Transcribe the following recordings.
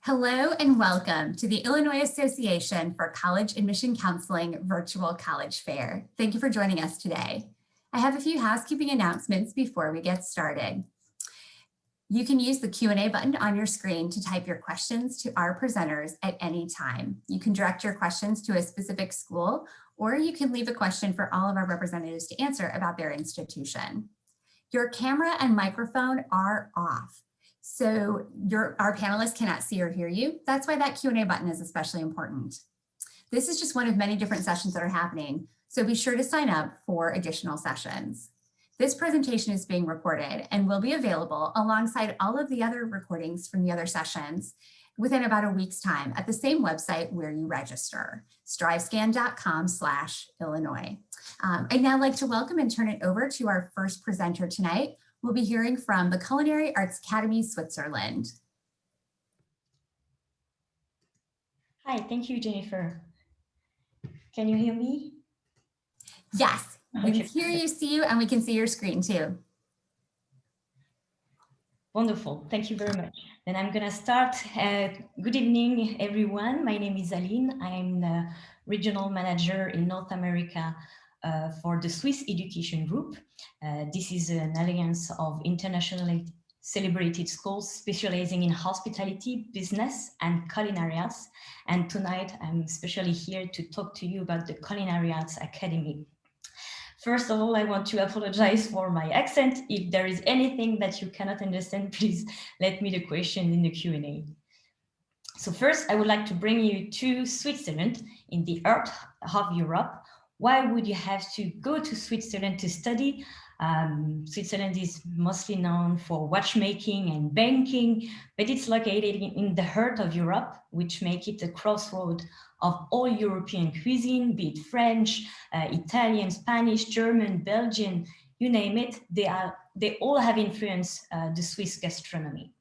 Hello and welcome to the Illinois Association for College Admission Counseling Virtual College Fair. Thank you for joining us today. I have a few housekeeping announcements before we get started. You can use the Q&A button on your screen to type your questions to our presenters at any time. You can direct your questions to a specific school, or you can leave a question for all of our representatives to answer about their institution. Your camera and microphone are off, so our panelists cannot see or hear you. That's why that Q&A button is especially important. This is just one of many different sessions that are happening, so be sure to sign up for additional sessions. This presentation is being recorded and will be available alongside all of the other recordings from the other sessions within about a week's time at the same website where you register, strivescan.com/Illinois. I'd now like to welcome and turn it over to our first presenter tonight. We'll be hearing from the Culinary Arts Academy, Switzerland. Hi, thank you, Jennifer. Can you hear me? Yes, we can hear you, see you, and we can see your screen too. Wonderful, thank you very much. Then I'm gonna start. Good evening, everyone. My name is Aline. I'm the Regional Manager in North America for the Swiss Education Group. This is an alliance of internationally celebrated schools specializing in hospitality, business, and culinary arts. And tonight, I'm especially here to talk to you about the Culinary Arts Academy. First of all, I want to apologize for my accent. If there is anything that you cannot understand, please let me the question in the Q&A. So first, I would like to bring you to Switzerland in the heart of Europe. Why would you have to go to Switzerland to study? Switzerland is mostly known for watchmaking and banking, but it's located in the heart of Europe, which makes it a crossroad of all European cuisine, be it French, Italian, Spanish, German, Belgian, you name it, they all have influenced the Swiss gastronomy.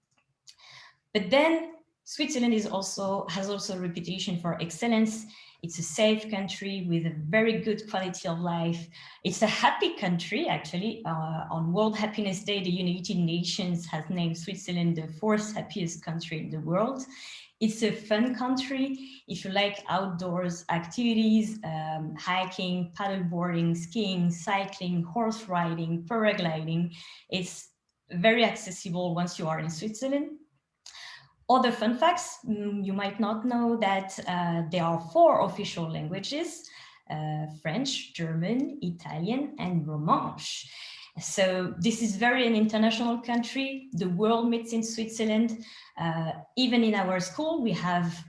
But then Switzerland has also a reputation for excellence. It's a safe country with a very good quality of life. It's a happy country, actually. On World Happiness Day, the United Nations has named Switzerland the 4th happiest country in the world. It's a fun country. If you like outdoors activities, hiking, paddleboarding, skiing, cycling, horse riding, paragliding, it's very accessible once you are in Switzerland. Other fun facts, you might not know that there are 4 official languages, French, German, Italian, and Romansh. So this is very an international country. The world meets in Switzerland. Even in our school, we have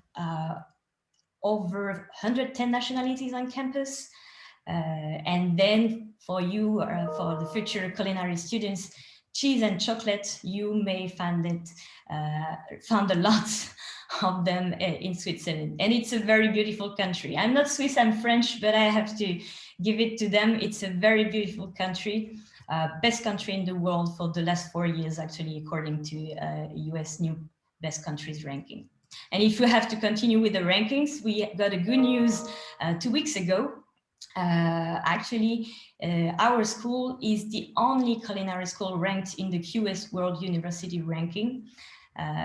over 110 nationalities on campus. And then for you, for the future culinary students, cheese and chocolate, you may find a lot of them in Switzerland. And it's a very beautiful country. I'm not Swiss, I'm French, but I have to give it to them. It's a very beautiful country, best country in the world for the last 4 years, actually, according to US New Best Countries ranking. And if we have to continue with the rankings, we got a good news 2 weeks ago. Our school is the only culinary school ranked in the QS World University ranking.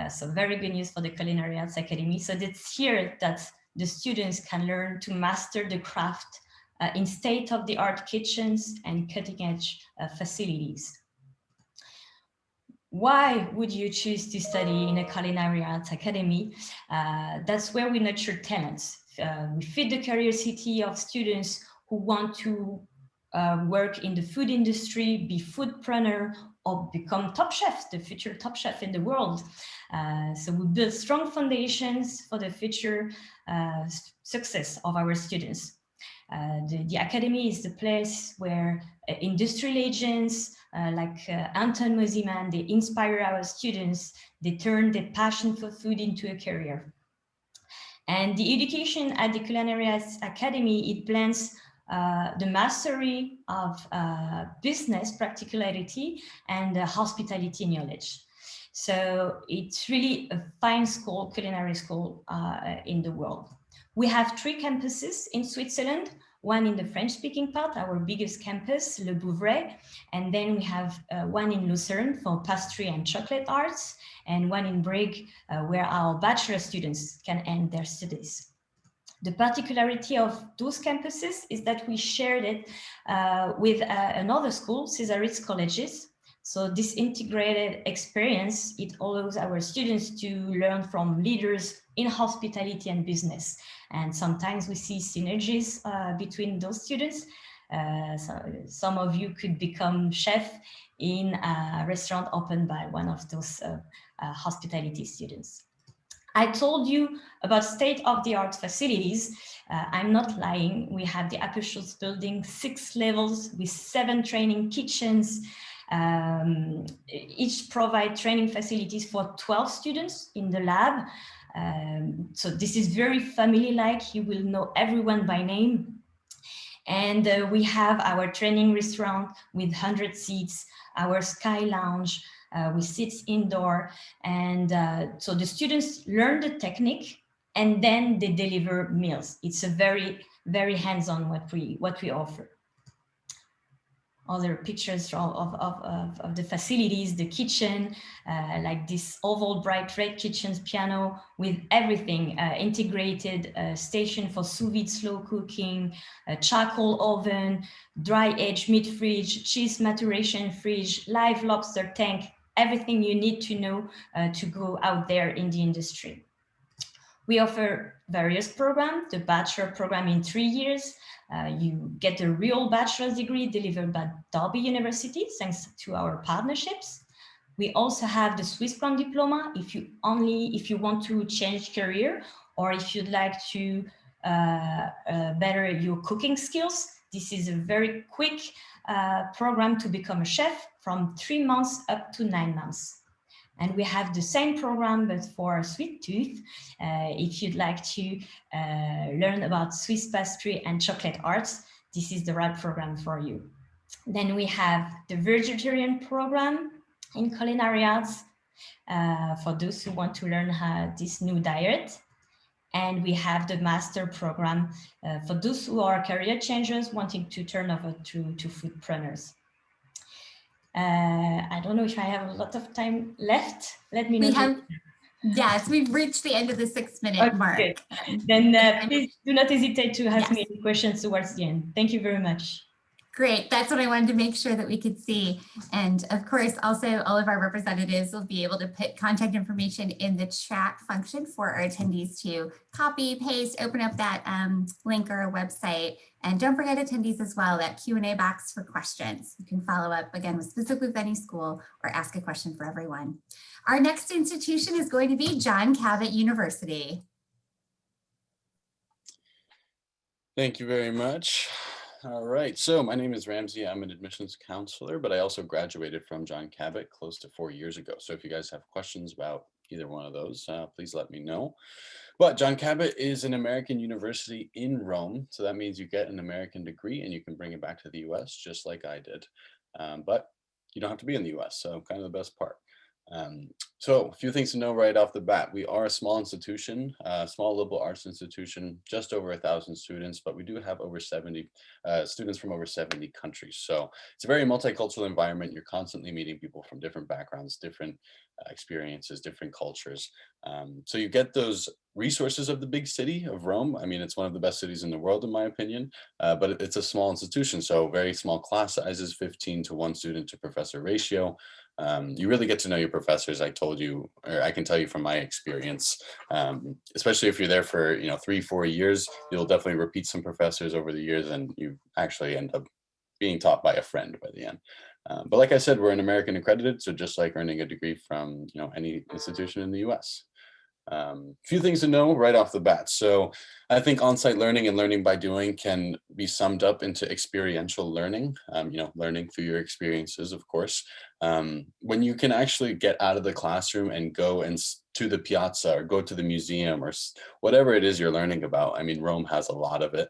So very good news for the Culinary Arts Academy. So it's here that the students can learn to master the craft in state-of-the-art kitchens and cutting-edge facilities. Why would you choose to study in a Culinary Arts Academy? That's where we nurture talents. We feed the curiosity of students who want to work in the food industry, be foodpreneur, or become top chefs, the future top chef in the world. So we build strong foundations for the future success of our students. The Academy is the place where industry legends like Anton Mosimann, they inspire our students, they turn their passion for food into a career. And the education at the Culinary Arts Academy, it blends the mastery of business practicality and hospitality knowledge. So it's really a fine school, culinary school in the world. We have 3 campuses in Switzerland, one in the French-speaking part, our biggest campus, Le Bouvray, and then we have one in Lucerne for pastry and chocolate arts, and one in Brigg, where our bachelor students can end their studies. The particularity of those campuses is that we shared it with another school, Cesarits Colleges. So this integrated experience, it allows our students to learn from leaders in hospitality and business. And sometimes we see synergies between those students. So some of you could become chef in a restaurant opened by one of those hospitality students. I told you about state-of-the-art facilities. I'm not lying. We have the Aperschutz building, 6 levels with 7 training kitchens. Each provide training facilities for 12 students in the lab. So this is very family-like. You will know everyone by name. And we have our training restaurant with 100 seats, our sky lounge, we sit indoor, and so the students learn the technique and then they deliver meals. It's a very, very hands-on what we offer. Other pictures of the facilities, the kitchen, like this oval bright red kitchen piano with everything integrated, station for sous vide slow cooking, a charcoal oven, dry aged meat fridge, cheese maturation fridge, live lobster tank, everything you need to know to go out there in the industry. We offer various programs, the bachelor program in 3 years. You get a real bachelor's degree delivered by Derby University, thanks to our partnerships. We also have the Swiss Grand Diploma if you want to change career, or if you'd like to better your cooking skills. This is a very quick program to become a chef from 3 months up to 9 months. And we have the same program, but for sweet tooth, if you'd like to learn about Swiss pastry and chocolate arts, this is the right program for you. Then we have the vegetarian program in culinary arts for those who want to learn this new diet. And we have the master program for those who are career changers wanting to turn over to foodpreneurs. I don't know if I have a lot of time left. Let me know. Yes, we've reached the end of the 6-minute mark. Good. Then please do not hesitate to ask me any questions towards the end. Thank you very much. Great. That's what I wanted to make sure that we could see. And of course, also all of our representatives will be able to put contact information in the chat function for our attendees to copy, paste, open up that link or website. And don't forget attendees as well, that Q&A box for questions. You can follow up again specifically with any school or ask a question for everyone. Our next institution is going to be John Cabot University. Thank you very much. All right, so my name is Ramsey. I'm an admissions counselor, but I also graduated from John Cabot close to 4 years ago. So if you guys have questions about either one of those, please let me know. But John Cabot is an American university in Rome. So that means you get an American degree and you can bring it back to the US just like I did. But you don't have to be in the US, so kind of the best part. So a few things to know right off the bat. We are a small institution, small liberal arts institution, just over 1,000 students, but we do have over 70 students from over 70 countries. So it's a very multicultural environment. You're constantly meeting people from different backgrounds, different experiences, different cultures. So you get those resources of the big city of Rome. I mean, it's one of the best cities in the world, in my opinion, but it's a small institution. So very small class sizes, 15 to 1 student to professor ratio. You really get to know your professors. I told you, or I can tell you from my experience, especially if you're there for 3-4 years, you'll definitely repeat some professors over the years, and you actually end up being taught by a friend by the end. But like I said, we're an American accredited, so just like earning a degree from any institution in the U.S. Few things to know right off the bat. So I think on-site learning and learning by doing can be summed up into experiential learning, learning through your experiences, of course. When you can actually get out of the classroom and go to the piazza or go to the museum or whatever it is you're learning about. I mean, Rome has a lot of it.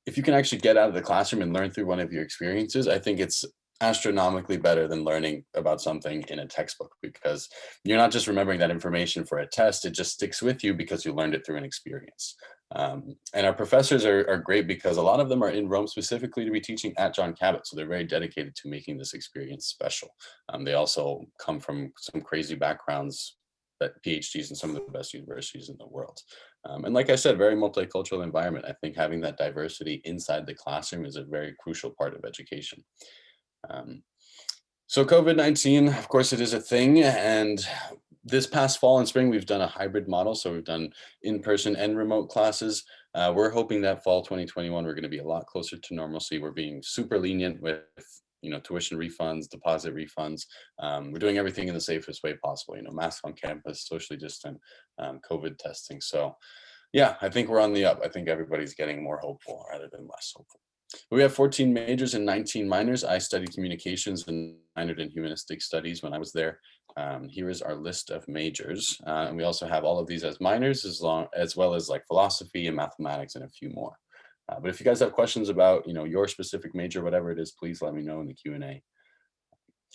If you can actually get out of the classroom and learn through one of your experiences, I think it's astronomically better than learning about something in a textbook, because you're not just remembering that information for a test, it just sticks with you because you learned it through an experience. And our professors are great because a lot of them are in Rome specifically to be teaching at John Cabot. So they're very dedicated to making this experience special. They also come from some crazy backgrounds, that PhDs in some of the best universities in the world. And like I said, very multicultural environment. I think having that diversity inside the classroom is a very crucial part of education. So COVID-19, of course, it is a thing. And this past fall and spring, we've done a hybrid model. So we've done in-person and remote classes. We're hoping that fall 2021, we're going to be a lot closer to normalcy. We're being super lenient with tuition refunds, deposit refunds. We're doing everything in the safest way possible, masks on campus, socially distant, COVID testing. So yeah, I think we're on the up. I think everybody's getting more hopeful rather than less hopeful. We have 14 majors and 19 minors. I studied communications and minored in humanistic studies when I was there. Here is our list of majors. And we also have all of these as minors, as well as like philosophy and mathematics and a few more. But if you guys have questions about, your specific major, whatever it is, please let me know in the Q&A.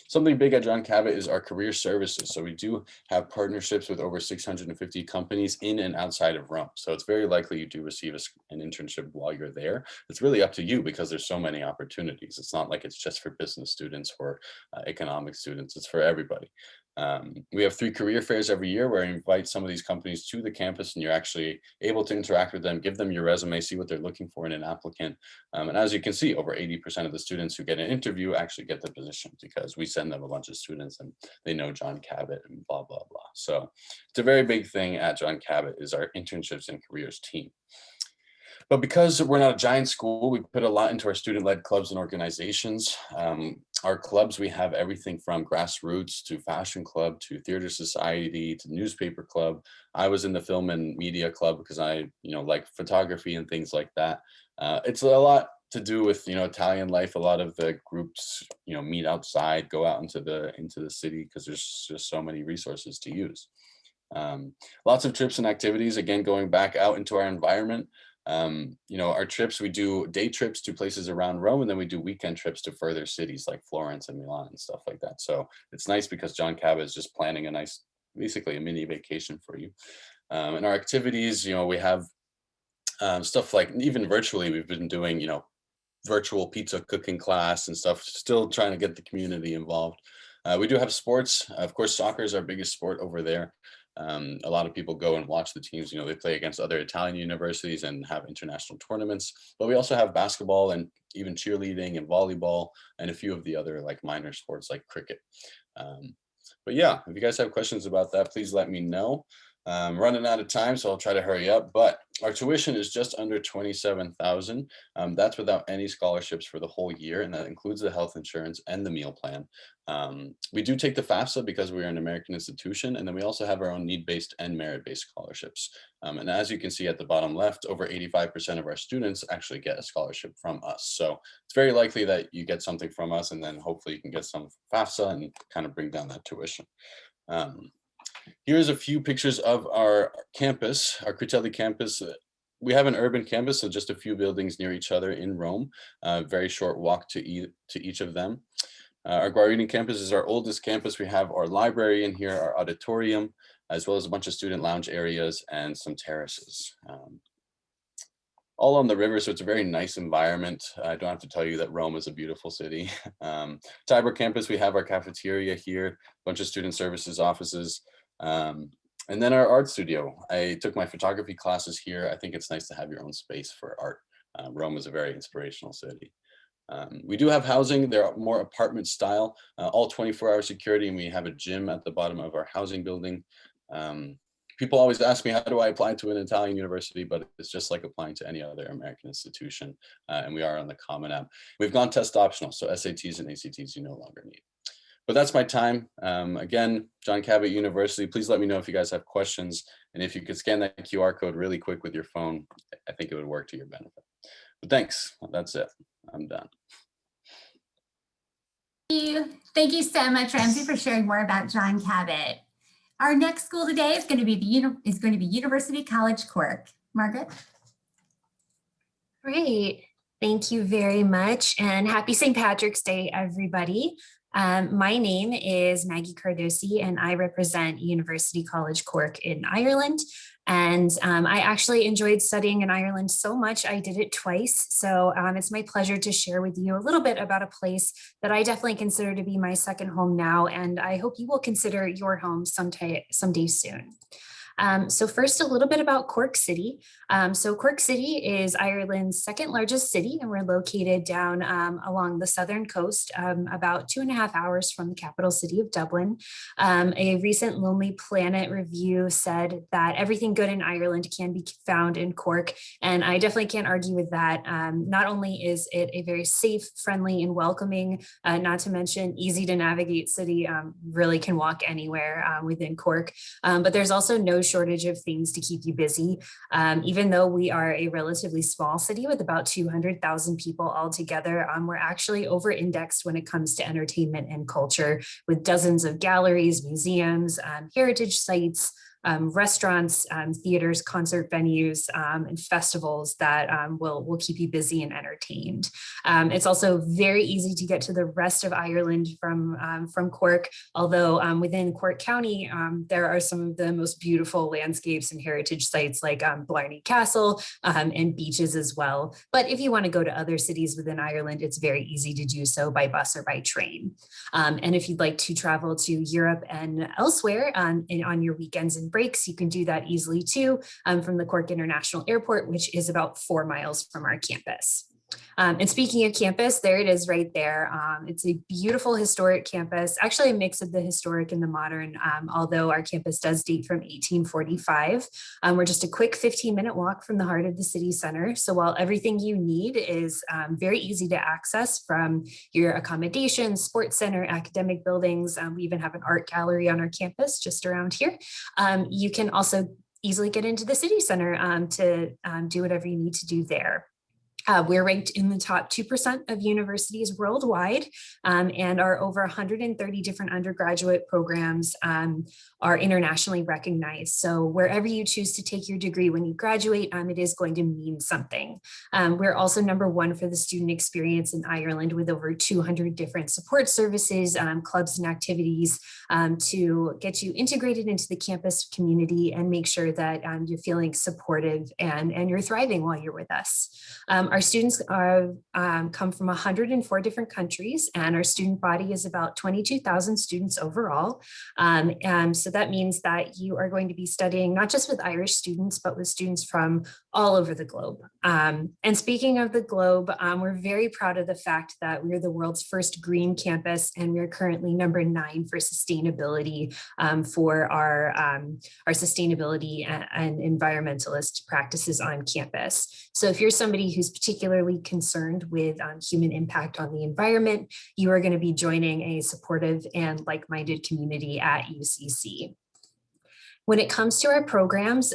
Something big at John Cabot is our career services. So we do have partnerships with over 650 companies in and outside of Rome. So it's very likely you do receive an internship while you're there. It's really up to you because there's so many opportunities. It's not like it's just for business students or economic students. It's for everybody. We have 3 career fairs every year where I invite some of these companies to the campus and you're actually able to interact with them, give them your resume, see what they're looking for in an applicant. And as you can see, over 80% of the students who get an interview actually get the position because we send them a bunch of students and they know John Cabot and blah, blah, blah. So it's a very big thing at John Cabot is our internships and careers team. But because we're not a giant school, we put a lot into our student-led clubs and organizations. Our clubs, we have everything from grassroots to fashion club to theater society to newspaper club. I was in the film and media club because I, like photography and things like that. It's a lot to do with, Italian life. A lot of the groups, meet outside, go out into the city because there's just so many resources to use. Lots of trips and activities, again, going back out into our environment. Our trips, we do day trips to places around Rome, and then we do weekend trips to further cities like Florence and Milan and stuff like that. So it's nice because John Cabot is just planning a nice, basically a mini vacation for you. And our activities, we have stuff like even virtually, we've been doing, virtual pizza cooking class and stuff, still trying to get the community involved. We do have sports. Of course, soccer is our biggest sport over there. A lot of people go and watch the teams, they play against other Italian universities and have international tournaments, but we also have basketball and even cheerleading and volleyball and a few of the other like minor sports like cricket. But yeah, if you guys have questions about that, please let me know. I'm running out of time, so I'll try to hurry up, but our tuition is just under $27,000. That's without any scholarships for the whole year, and that includes the health insurance and the meal plan. We do take the FAFSA because we're an American institution, and then we also have our own need-based and merit-based scholarships. And as you can see at the bottom left, over 85% of our students actually get a scholarship from us. So it's very likely that you get something from us, and then hopefully you can get some FAFSA and kind of bring down that tuition. Here's a few pictures of our campus, our Critelli campus. We have an urban campus, so just a few buildings near each other in Rome. Very short walk to each of them. Our Guarini campus is our oldest campus. We have our library in here, our auditorium, as well as a bunch of student lounge areas and some terraces. All on the river, so it's a very nice environment. I don't have to tell you that Rome is a beautiful city. Tiber campus, we have our cafeteria here, a bunch of student services offices. And then our art studio. I took my photography classes here. I think it's nice to have your own space for art. Rome is a very inspirational city. We do have housing. They're more apartment style, all 24-hour security, and we have a gym at the bottom of our housing building. People always ask me, how do I apply to an Italian university? But it's just like applying to any other American institution. And we are on the Common App. We've gone test optional, so SATs and ACTs you no longer need. But that's my time. Again, John Cabot University, please let me know if you guys have questions. And if you could scan that QR code really quick with your phone, I think it would work to your benefit. But thanks, that's it. I'm done. Thank you so much, Ramsey, for sharing more about John Cabot. Our next school today is going to be University College Cork. Margaret? Great. Thank you very much. And happy St. Patrick's Day, everybody. My name is Maggie Cardosi, and I represent University College Cork in Ireland. And I actually enjoyed studying in Ireland so much, I did it twice. So it's my pleasure to share with you a little bit about a place that I definitely consider to be my second home now, and I hope you will consider your home someday soon. So first, a little bit about Cork City. So Cork City is Ireland's second largest city, and we're located down along the southern coast, about 2.5 hours from the capital city of Dublin. A recent Lonely Planet review said that everything good in Ireland can be found in Cork, and I definitely can't argue with that. Not only is it a very safe, friendly, and welcoming, not to mention easy to navigate city, really can walk anywhere within Cork, but there's also no shortage of things to keep you busy. Even though we are a relatively small city with about 200,000 people altogether, we're actually over-indexed when it comes to entertainment and culture, with dozens of galleries, museums, heritage sites, restaurants, theaters, concert venues, and festivals that will keep you busy and entertained. It's also very easy to get to the rest of Ireland from Cork, although within Cork County, there are some of the most beautiful landscapes and heritage sites like Blarney Castle and beaches as well. But if you want to go to other cities within Ireland, it's very easy to do so by bus or by train. And if you'd like to travel to Europe and elsewhere on your weekends and breaks, you can do that easily too, from the Cork International Airport, which is about 4 miles from our campus. And speaking of campus, there it is right there. It's a beautiful historic campus, actually a mix of the historic and the modern, although our campus does date from 1845. We're just a quick 15-minute walk from the heart of the city center. So while everything you need is very easy to access from your accommodations, sports center, academic buildings, we even have an art gallery on our campus just around here. You can also easily get into the city center to do whatever you need to do there. We're ranked in the top 2% of universities worldwide, and our over 130 different undergraduate programs are internationally recognized. So wherever you choose to take your degree when you graduate, it is going to mean something. We're also #1 for the student experience in Ireland, with over 200 different support services, clubs and activities to get you integrated into the campus community and make sure that you're feeling supportive and you're thriving while you're with us. Our students come from 104 different countries, and our student body is about 22,000 students overall. So that means that you are going to be studying not just with Irish students, but with students from all over the globe. And speaking of the globe, we're very proud of the fact that we're the world's first green campus, and we're currently #9 for sustainability for our sustainability and environmentalist practices on campus. So if you're somebody who's particularly concerned with human impact on the environment, you are going to be joining a supportive and like-minded community at UCC. When it comes to our programs,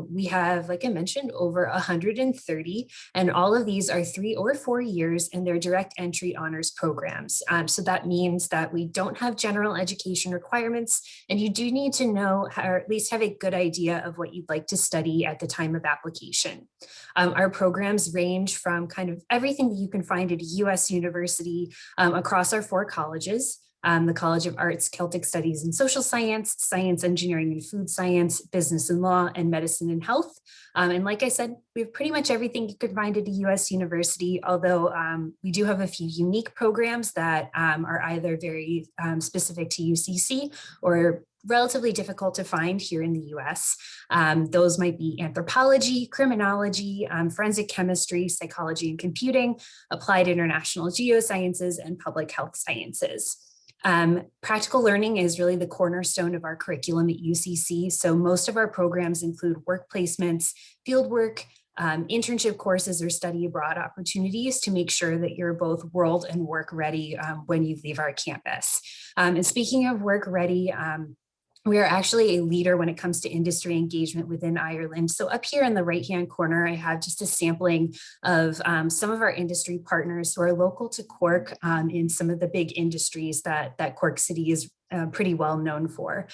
we have, like I mentioned, over 130, and all of these are 3 or 4 years, and they're direct entry honors programs. So that means that we don't have general education requirements, and you do need to know, or at least have a good idea of what you'd like to study at the time of application. Our programs range from kind of everything that you can find at a US university across our 4 colleges. The College of Arts, Celtic Studies and Social Science, Science, Engineering and Food Science, Business and Law, and Medicine and Health. And like I said, we have pretty much everything you could find at a US university, although we do have a few unique programs that are either very specific to UCC or relatively difficult to find here in the US. Those might be anthropology, criminology, forensic chemistry, psychology and computing, applied international geosciences, and public health sciences. Practical learning is really the cornerstone of our curriculum at UCC. So most of our programs include work placements, fieldwork, internship courses, or study abroad opportunities to make sure that you're both world and work ready when you leave our campus. And speaking of work ready, we are actually a leader when it comes to industry engagement within Ireland. So up here in the right-hand corner, I have just a sampling of some of our industry partners who are local to Cork in some of the big industries that Cork City is pretty well known for.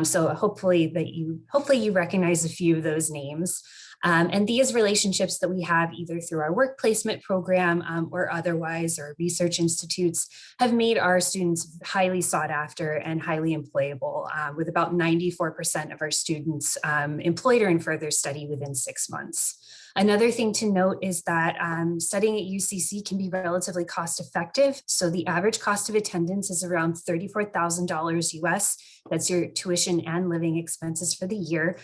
So hopefully you recognize a few of those names. And these relationships that we have either through our work placement program or otherwise, or research institutes, have made our students highly sought after and highly employable, with about 94% of our students employed or in further study within 6 months. Another thing to note is that studying at UCC can be relatively cost effective. So the average cost of attendance is around $34,000 US. That's your tuition and living expenses for the year,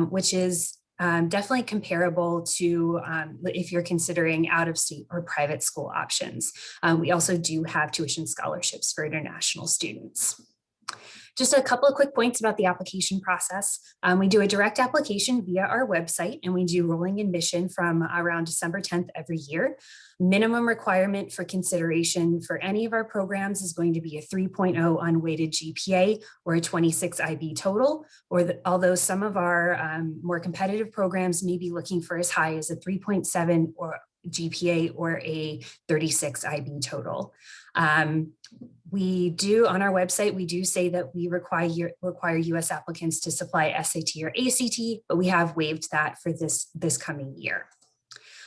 which is definitely comparable to if you're considering out-of-state or private school options. We also do have tuition scholarships for international students. Just a couple of quick points about the application process. We do a direct application via our website, and we do rolling admission from around December 10th every year. Minimum requirement for consideration for any of our programs is going to be a 3.0 unweighted GPA or a 26 IB total, although some of our more competitive programs may be looking for as high as a 3.7 or GPA or a 36 IB total. We do, on our website, we do say that we require US applicants to supply SAT or ACT, but we have waived that for this coming year.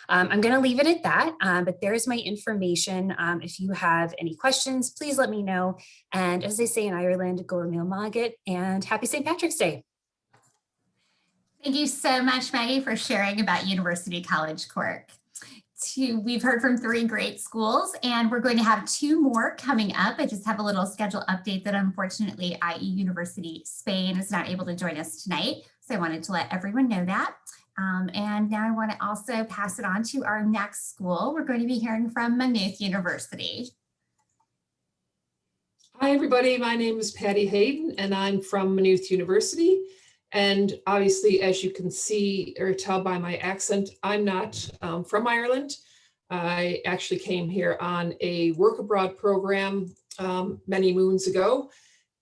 I'm going to leave it at that, but there's my information. If you have any questions, please let me know. And as they say in Ireland, Gor Míle Maget, and happy St. Patrick's Day. Thank you so much, Maggie, for sharing about University College Cork. We've heard from 3 great schools, and we're going to have 2 more coming up. I just have a little schedule update that unfortunately IE University Spain is not able to join us tonight. So I wanted to let everyone know that. And now I want to also pass it on to our next school. We're going to be hearing from Maynooth University. Hi, everybody. My name is Patty Hayden, and I'm from Maynooth University. And obviously, as you can see or tell by my accent, I'm not from Ireland. I actually came here on a work abroad program many moons ago,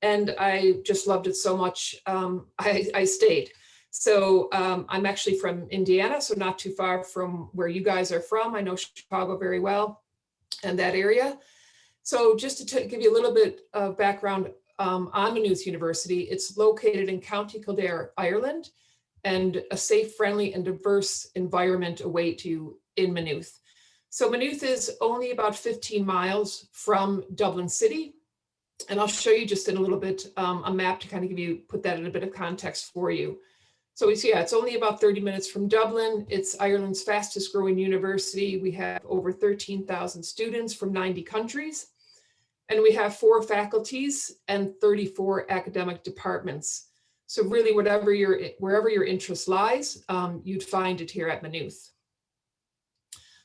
and I just loved it so much, I stayed. So I'm actually from Indiana, so not too far from where you guys are from. I know Chicago very well and that area. So just to give you a little bit of background on Maynooth University, it's located in County Kildare, Ireland, and a safe, friendly, and diverse environment await you in Maynooth. So Maynooth is only about 15 miles from Dublin City, and I'll show you just in a little bit a map to kind of put that in a bit of context for you. So it's only about 30 minutes from Dublin. It's Ireland's fastest growing university. We have over 13,000 students from 90 countries. And we have 4 faculties and 34 academic departments. So really, wherever your interest lies, you'd find it here at Maynooth.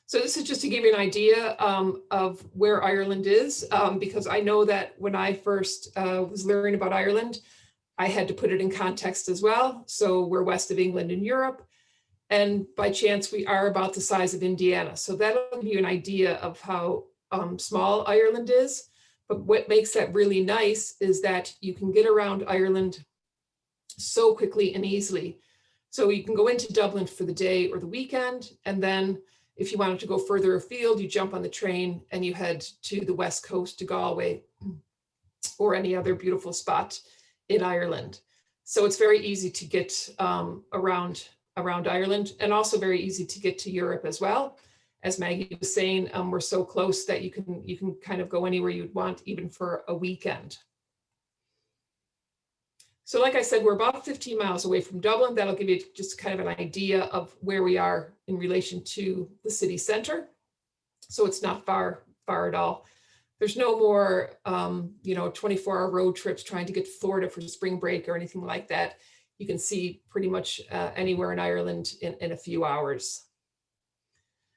So this is just to give you an idea of where Ireland is, because I know that when I first was learning about Ireland, I had to put it in context as well. So we're west of England in Europe, and by chance we are about the size of Indiana. So that'll give you an idea of how small Ireland is. But what makes that really nice is that you can get around Ireland so quickly and easily. So you can go into Dublin for the day or the weekend, and then if you wanted to go further afield, you jump on the train and you head to the west coast to Galway or any other beautiful spot in Ireland. So it's very easy to get around Ireland, and also very easy to get to Europe as well. As Maggie was saying, we're so close that you can kind of go anywhere you'd want, even for a weekend. So like I said, we're about 15 miles away from Dublin. That'll give you just kind of an idea of where we are in relation to the city center. So it's not far at all. There's no more 24-hour road trips trying to get to Florida for spring break or anything like that. You can see pretty much anywhere in Ireland in a few hours.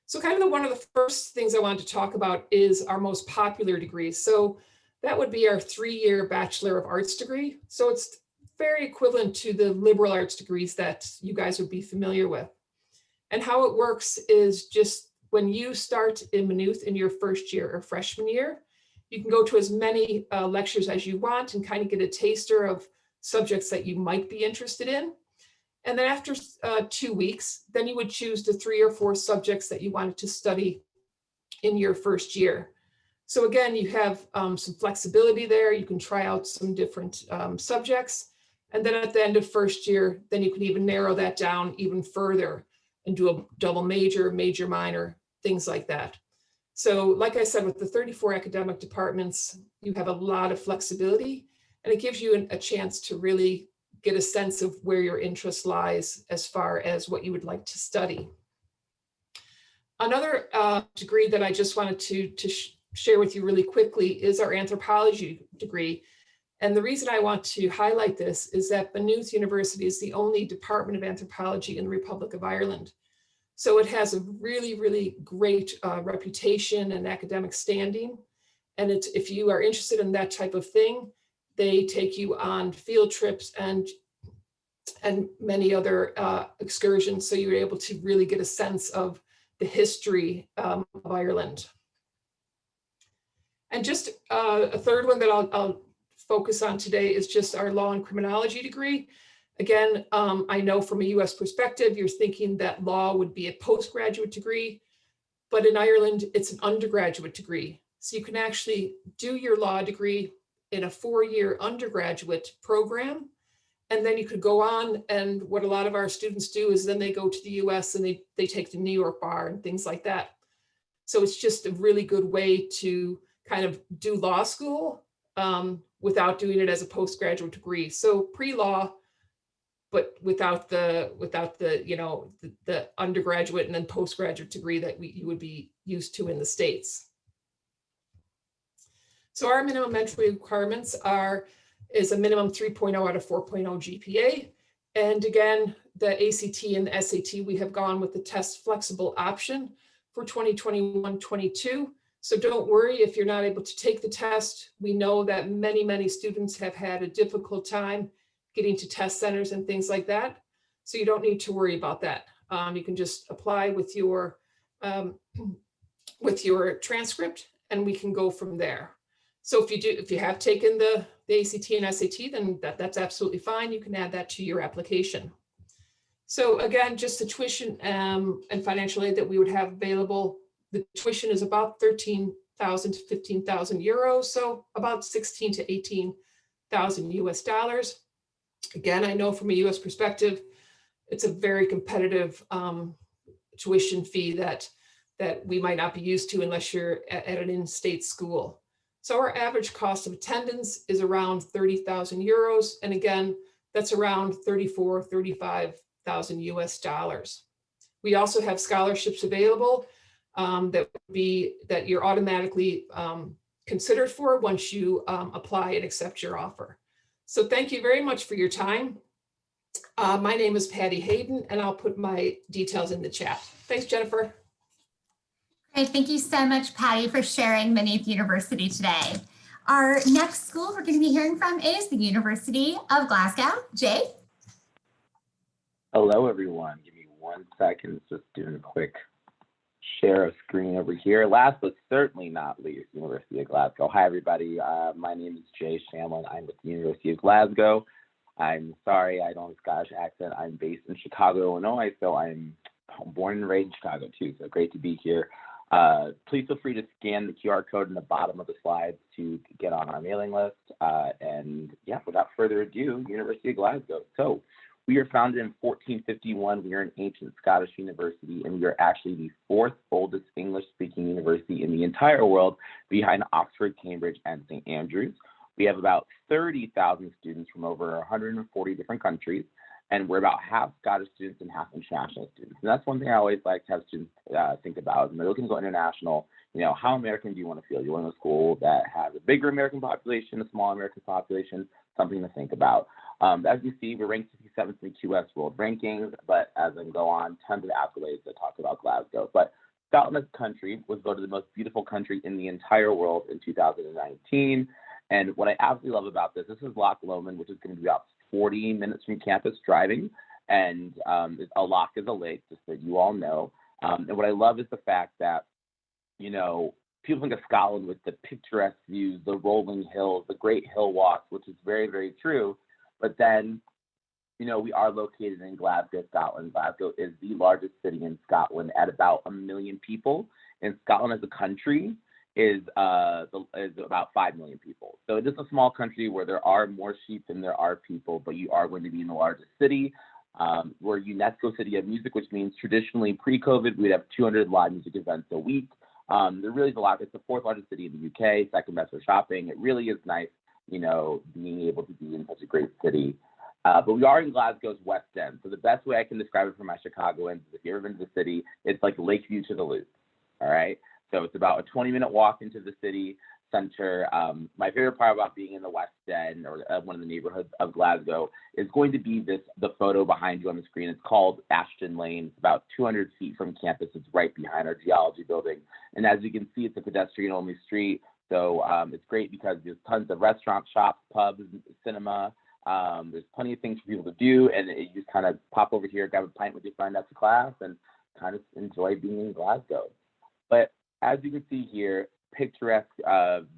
So kind of one of the first things I wanted to talk about is our most popular degrees. So that would be our 3-year Bachelor of Arts degree. So it's very equivalent to the liberal arts degrees that you guys would be familiar with. And how it works is just when you start in Maynooth in your first year or freshman year, you can go to as many lectures as you want and kind of get a taster of subjects that you might be interested in. And then after 2 weeks, then you would choose the 3 or 4 subjects that you wanted to study in your first year. So again, you have some flexibility there. You can try out some different subjects. And then at the end of first year, then you can even narrow that down even further and do a double major, major minor, things like that. So like I said, with the 34 academic departments, you have a lot of flexibility, and it gives you a chance to really get a sense of where your interest lies as far as what you would like to study. Another degree that I just wanted to share with you really quickly is our anthropology degree. And the reason I want to highlight this is that Maynooth University is the only department of anthropology in the Republic of Ireland. So it has a really, really great reputation and academic standing. And if you are interested in that type of thing, they take you on field trips and many other excursions. So you're able to really get a sense of the history of Ireland. And just a third one that I'll focus on today is just our law and criminology degree. Again, I know from a US perspective, you're thinking that law would be a postgraduate degree, but in Ireland, it's an undergraduate degree. So you can actually do your law degree in a 4-year undergraduate program. And then you could go on, and what a lot of our students do is then they go to the US and they take the New York bar and things like that. So it's just a really good way to kind of do law school without doing it as a postgraduate degree. So pre-law, but without the the undergraduate and then postgraduate degree that you would be used to in the States. So our minimum entry requirements is a minimum 3.0 out of 4.0 GPA. And again, the ACT and the SAT, we have gone with the test flexible option for 2021-22. So don't worry if you're not able to take the test. We know that many, many students have had a difficult time getting to test centers and things like that. So you don't need to worry about that. You can just apply with your transcript, and we can go from there. So if you have taken the ACT and SAT, then that's absolutely fine. You can add that to your application. So again, just the tuition and financial aid that we would have available. The tuition is about 13,000 to 15,000 euros, so about 16 to 18,000 US dollars. Again, I know from a US perspective, it's a very competitive tuition fee that we might not be used to unless you're at an in-state school. So our average cost of attendance is around 30,000 euros. And again, that's around 35,000 US dollars. We also have scholarships available that you're automatically considered for once you apply and accept your offer. So thank you very much for your time. My name is Patty Hayden, and I'll put my details in the chat. Thanks, Jennifer. Great, thank you so much, Patty, for sharing Maynooth University today. Our next school we're going to be hearing from is the University of Glasgow. Jay? Hello, everyone. Give me 1 second. Just doing a quick share of screen over here. Last but certainly not least, University of Glasgow. Hi, everybody. My name is Jay Shamlin. I'm with the University of Glasgow. I'm sorry I don't have a Scottish accent. I'm based in Chicago, Illinois, so I'm born and raised in Chicago, too. So great to be here. Please feel free to scan the QR code in the bottom of the slides to get on our mailing list. And yeah, without further ado, University of Glasgow. So we are founded in 1451. We are an ancient Scottish university, and we are actually the 4th oldest English-speaking university in the entire world, behind Oxford, Cambridge, and St. Andrews. We have about 30,000 students from over 140 different countries, and we're about half Scottish students and half international students. And that's one thing I always like to have students think about. When they're looking to go international, you know, how American do you want to feel? You want a school that has a bigger American population, a small American population, something to think about. As you see, we're ranked 57th in the QS World Rankings, but as I go on, tons of accolades that talk about Glasgow. But Scotland as a country was voted the most beautiful country in the entire world in 2019. And what I absolutely love about this is Loch Lomond, which is going to be about 40 minutes from campus driving, and a loch is a lake, just so you all know. And what I love is the fact that, you know, people think of Scotland with the picturesque views, the rolling hills, the great hill walks, which is very, very true. But then, you know, we are located in Glasgow, Scotland. Glasgow is the largest city in Scotland at about 1 million people. And Scotland as a country is about 5 million people. So it is a small country where there are more sheep than there are people, but you are going to be in the largest city. We're a UNESCO City of Music, which means traditionally pre-COVID, we'd have 200 live music events a week. There really is a lot. It's the 4th largest city in the UK, second best for shopping. It really is nice, you know, being able to be in such a great city. But we are in Glasgow's West End. So the best way I can describe it for my Chicagoans is if you've ever been to the city, it's like Lakeview to the Loop, all right? So it's about a 20-minute walk into the city center. My favorite part about being in the West End or one of the neighborhoods of Glasgow is going to be the photo behind you on the screen. It's called Ashton Lane. It's about 200 feet from campus. It's right behind our geology building. And as you can see, it's a pedestrian-only street. So it's great because there's tons of restaurants, shops, pubs, cinema. There's plenty of things for people to do, and you just kind of pop over here, grab a pint with your friend after class, and kind of enjoy being in Glasgow. But as you can see here, picturesque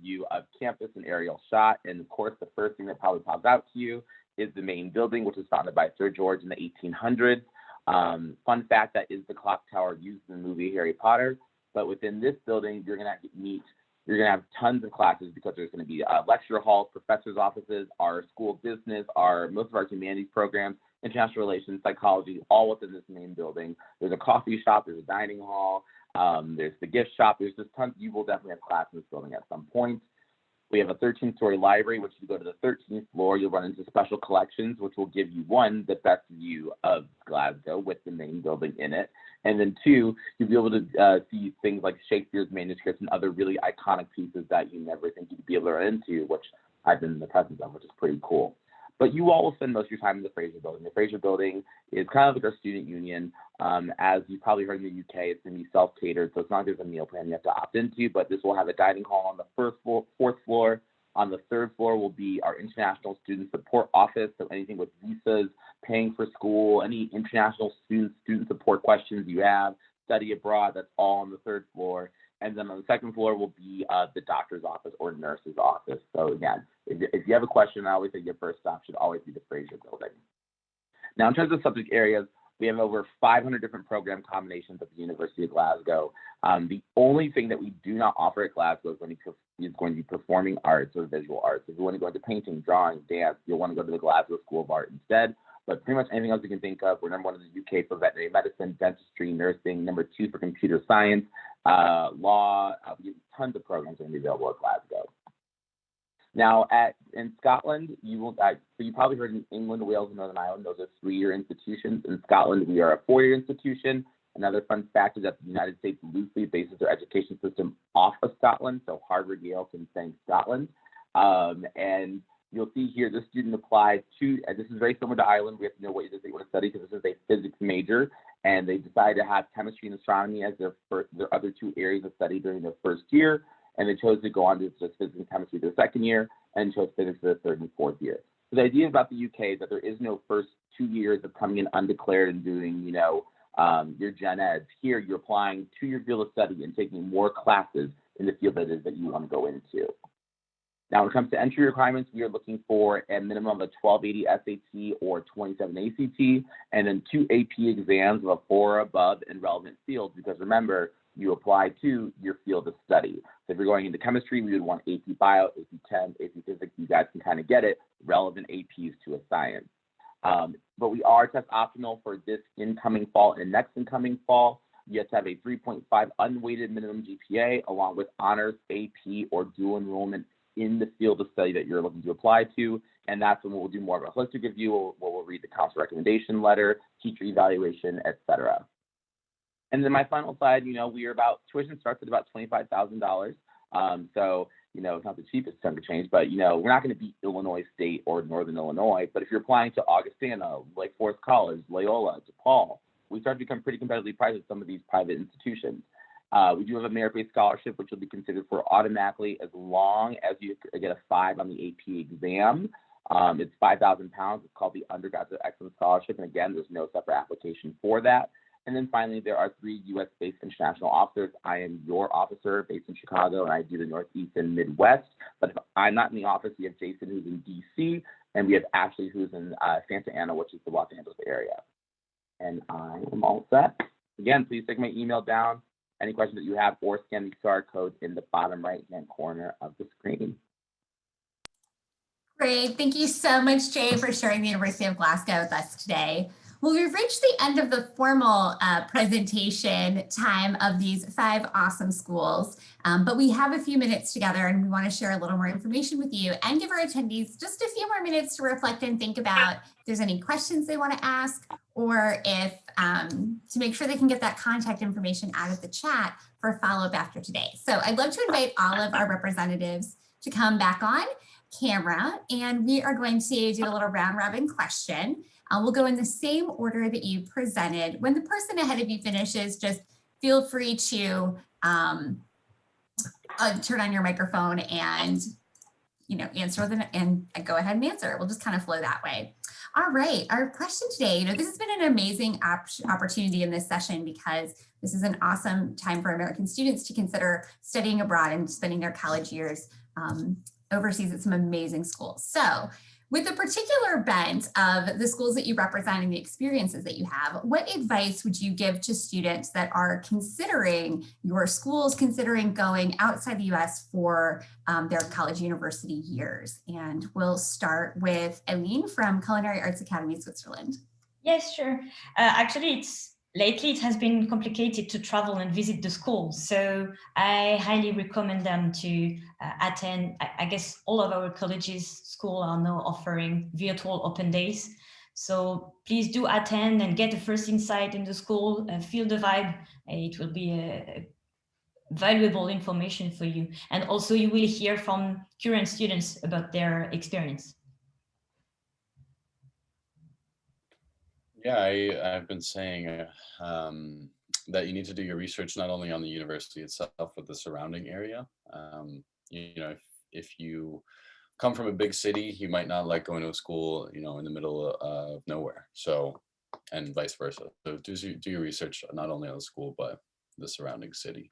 view of campus and aerial shot, and of course, the first thing that probably pops out to you is the main building, which was founded by Sir George in the 1800s. Fun fact, that is the clock tower used in the movie Harry Potter. But within this building, you're going to have tons of classes because there's going to be lecture halls, professors' offices, our school business, most of our humanities programs, international relations, psychology, all within this main building. There's a coffee shop, there's a dining hall, there's the gift shop. There's just tons. You will definitely have class in this building at some point. We have a 13-story library, which if you go to the 13th floor, you'll run into special collections, which will give you, one, the best view of Glasgow with the main building in it. And then two, you'll be able to see things like Shakespeare's manuscripts and other really iconic pieces that you never think you'd be able to run into, which I've been in the presence of, which is pretty cool. But you all will spend most of your time in the Fraser Building. The Fraser Building is kind of like our student union. As you probably heard in the UK, it's going to be self-catered, so it's not like there's a meal plan you have to opt into, but this will have a dining hall on the fourth floor. On the 3rd floor will be our International Student Support Office, so anything with visas, paying for school, any international student support questions you have, study abroad, that's all on the 3rd floor. And then on the 2nd floor will be the doctor's office or nurse's office. So again, if you have a question, I always say your first stop should always be the Fraser Building. Now, in terms of subject areas, we have over 500 different program combinations at the University of Glasgow. The only thing that we do not offer at Glasgow is going to be performing arts or visual arts. If you want to go into painting, drawing, dance, you'll want to go to the Glasgow School of Art instead. But pretty much anything else you can think of, we're number 1 in the UK for veterinary medicine, dentistry, nursing, number 2 for computer science, law. Tons of programs are going to be available at Glasgow. Now, in Scotland, you probably heard in England, Wales, and Northern Ireland, those are 3-year institutions. In Scotland, we are a 4-year institution. Another fun fact is that the United States loosely bases their education system off of Scotland, so Harvard, Yale can thank Scotland. And you'll see here the student applies to, this is very similar to Ireland. We have to know what it is they want to study because this is a physics major, and they decided to have chemistry and astronomy as their other 2 areas of study during their first year, and they chose to go on to just physics and chemistry their 2nd year, and chose physics for their 3rd and 4th year. So the idea about the UK is that there is no first 2 years of coming in undeclared and doing, your gen eds. Here, you're applying to your field of study and taking more classes in the field that you want to go into. Now, when it comes to entry requirements, we are looking for a minimum of a 1280 SAT or 27 ACT, and then 2 AP exams of a 4 or above in relevant fields, because remember, you apply to your field of study. So if you're going into chemistry, we would want AP Bio, AP Chem, AP Physics. You guys can kind of get it, relevant APs to a science. But we are test optional for this incoming fall and next incoming fall. You have to have a 3.5 unweighted minimum GPA along with honors, AP, or dual enrollment in the field of study that you're looking to apply to. And that's when we'll do more of a holistic review, where we'll read the council recommendation letter, teacher evaluation, etc. And then my final slide, tuition starts at about $25,000. So, it's not the cheapest chunk of change, but, we're not going to beat Illinois State or Northern Illinois. But if you're applying to Augustana, Lake Forest College, Loyola, DePaul, we start to become pretty competitively priced with some of these private institutions. We do have a merit-based scholarship, which will be considered for automatically as long as you get a 5 on the AP exam. It's £5,000. It's called the Undergraduate Excellence Scholarship. And again, there's no separate application for that. And then finally, there are 3 U.S.-based international officers. I am your officer based in Chicago, and I do the Northeast and Midwest. But if I'm not in the office, we have Jason, who's in D.C., and we have Ashley, who's in Santa Ana, which is the Los Angeles area. And I am all set. Again, please take my email down. any questions that you have, or scan the QR code in the bottom right-hand corner of the screen. Great. Thank you so much, Jay, for sharing the University of Glasgow with us today. Well, we've reached the end of the formal presentation time of these 5 awesome schools, but we have a few minutes together and we want to share a little more information with you and give our attendees just a few more minutes to reflect and think about if there's any questions they want to ask, or if to make sure they can get that contact information out of the chat for a follow-up after today. So I'd love to invite all of our representatives to come back on camera, and we are going to do a little round robin question. We'll go in the same order that you presented. When the person ahead of you finishes, just feel free to turn on your microphone and answer them and go ahead and answer. We'll just kind of flow that way. All right, our question today, this has been an amazing opportunity in this session because this is an awesome time for American students to consider studying abroad and spending their college years overseas at some amazing schools. So with the particular bent of the schools that you represent and the experiences that you have, what advice would you give to students that are considering your schools, considering going outside the US for their college university years? And we'll start with Eileen from Culinary Arts Academy, Switzerland. Yes, sure. Actually, lately it has been complicated to travel and visit the schools. So I highly recommend them to attend. I guess all of our colleges, schools are now offering virtual open days. So please do attend and get the first insight in the school, feel the vibe. It will be a valuable information for you. And also you will hear from current students about their experience. Yeah, I've been saying that you need to do your research not only on the university itself, but the surrounding area. If you come from a big city, you might not like going to a school, in the middle of nowhere. So, and vice versa. So do your research not only on the school, but the surrounding city.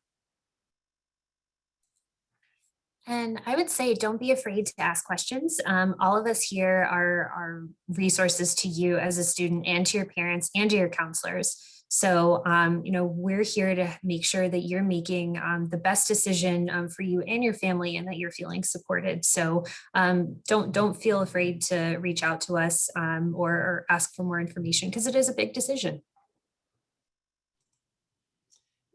And I would say, don't be afraid to ask questions. All of us here are resources to you as a student and to your parents and to your counselors. So, we're here to make sure that you're making the best decision for you and your family and that you're feeling supported. So don't feel afraid to reach out to us or ask for more information because it is a big decision.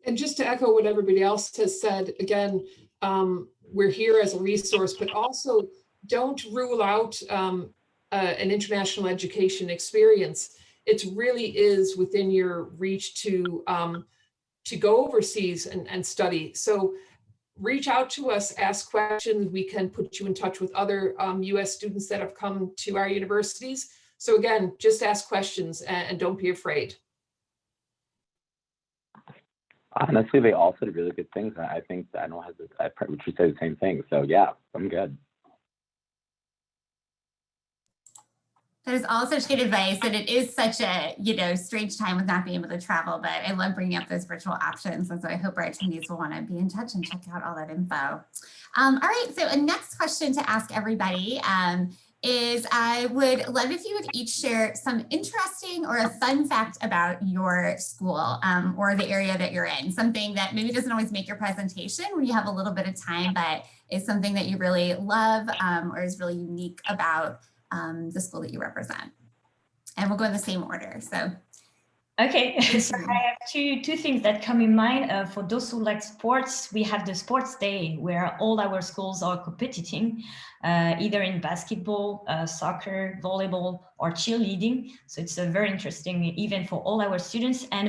And just to echo what everybody else has said, again, we're here as a resource, but also don't rule out an international education experience. It really is within your reach to go overseas and study. So reach out to us, ask questions. We can put you in touch with other US students that have come to our universities. So again, just ask questions and don't be afraid. Honestly, they all said really good things. And I think I don't have to, I probably should say the same thing. So yeah, I'm good. That is all such good advice, and it is such a strange time with not being able to travel, but I love bringing up those virtual options, and so I hope our attendees will want to be in touch and check out all that info. All right, so a next question to ask everybody is I would love if you would each share some interesting or a fun fact about your school or the area that you're in, something that maybe doesn't always make your presentation when you have a little bit of time, but is something that you really love or is really unique about the school that you represent. And we'll go in the same order. So, okay, so I have two things that come in mind. For those who like sports, we have the sports day where all our schools are competing, either in basketball, soccer, volleyball, or cheerleading. So it's a very interesting event for all our students, and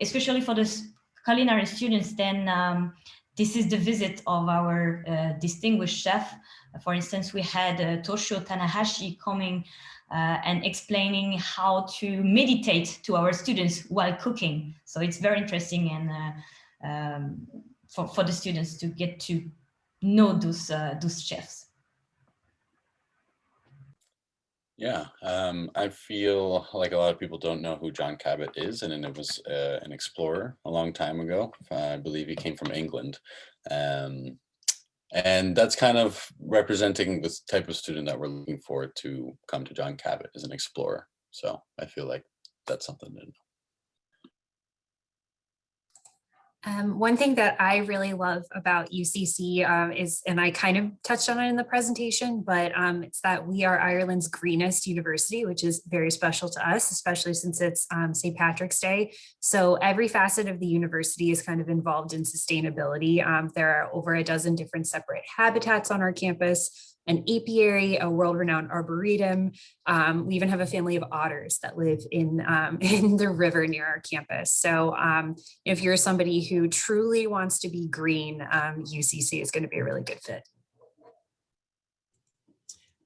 especially for the culinary students, then this is the visit of our distinguished chef. For instance, we had Toshio Tanahashi coming and explaining how to meditate to our students while cooking. So it's very interesting and for the students to get to know those chefs. Yeah, I feel like a lot of people don't know who John Cabot is, and it was an explorer a long time ago. I believe he came from England. And that's kind of representing this type of student that we're looking for to come to John Cabot as an explorer. So I feel like that's something to know. One thing that I really love about UCC is, and I kind of touched on it in the presentation, but it's that we are Ireland's greenest university, which is very special to us, especially since it's St. Patrick's Day. So every facet of the university is kind of involved in sustainability. There are over a dozen different separate habitats on our campus, an apiary, a world-renowned arboretum. We even have a family of otters that live in the river near our campus. So if you're somebody who truly wants to be green, UCC is going to be a really good fit.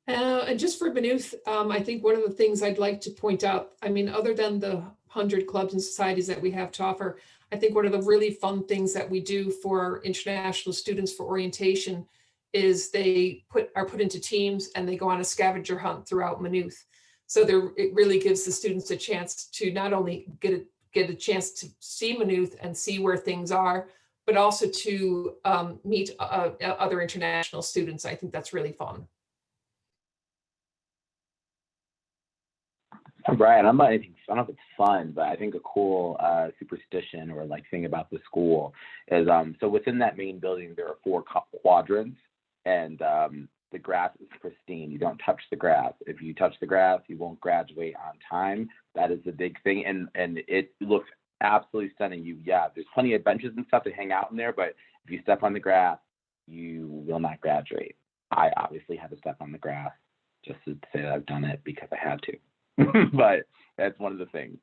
And just for Maynooth, I think one of the things I'd like to point out, I mean, other than the 100 clubs and societies that we have to offer, I think one of the really fun things that we do for international students for orientation is they are put into teams and they go on a scavenger hunt throughout Maynooth. So it really gives the students a chance to not only get a chance to see Maynooth and see where things are, but also to meet other international students. I think that's really fun. Brian, I don't know if it's fun, but I think a cool superstition or like thing about the school is so within that main building there are 4 quadrants. And the grass is pristine. You don't touch the grass. If you touch the grass, you won't graduate on time. That is the big thing. And it looks absolutely stunning. There's plenty of benches and stuff to hang out in there, but if you step on the grass, you will not graduate. I obviously had to step on the grass just to say that I've done it because I had to. But that's one of the things.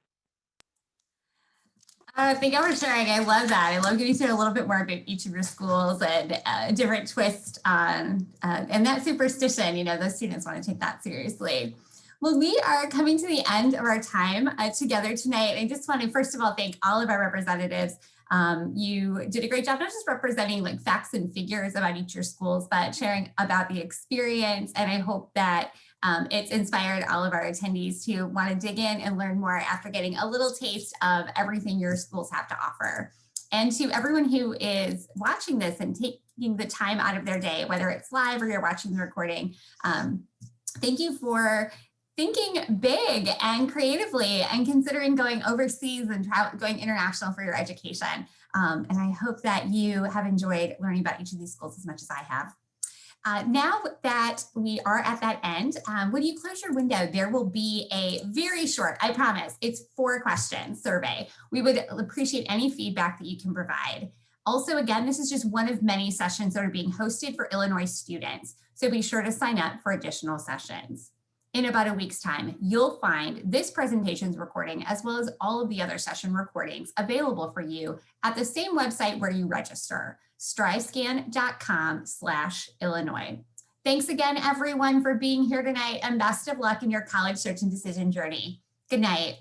Thank you for sharing. I love that. I love getting to know a little bit more about each of your schools and a different twist on and that superstition. You know, those students want to take that seriously. Well, we are coming to the end of our time together tonight. I just want to, first of all, thank all of our representatives. You did a great job, not just representing like facts and figures about each of your schools, but sharing about the experience. And I hope that it's inspired all of our attendees to want to dig in and learn more after getting a little taste of everything your schools have to offer. And to everyone who is watching this and taking the time out of their day, whether it's live or you're watching the recording, thank you for thinking big and creatively and considering going overseas and going international for your education. And I hope that you have enjoyed learning about each of these schools as much as I have. Now that we are at that end, when you close your window, there will be a very short, I promise, it's 4 questions survey. We would appreciate any feedback that you can provide. Also, again, this is just one of many sessions that are being hosted for Illinois students, so be sure to sign up for additional sessions. In about a week's time, you'll find this presentation's recording as well as all of the other session recordings available for you at the same website where you register, strivescan.com/Illinois. Thanks again, everyone, for being here tonight, and best of luck in your college search and decision journey. Good night.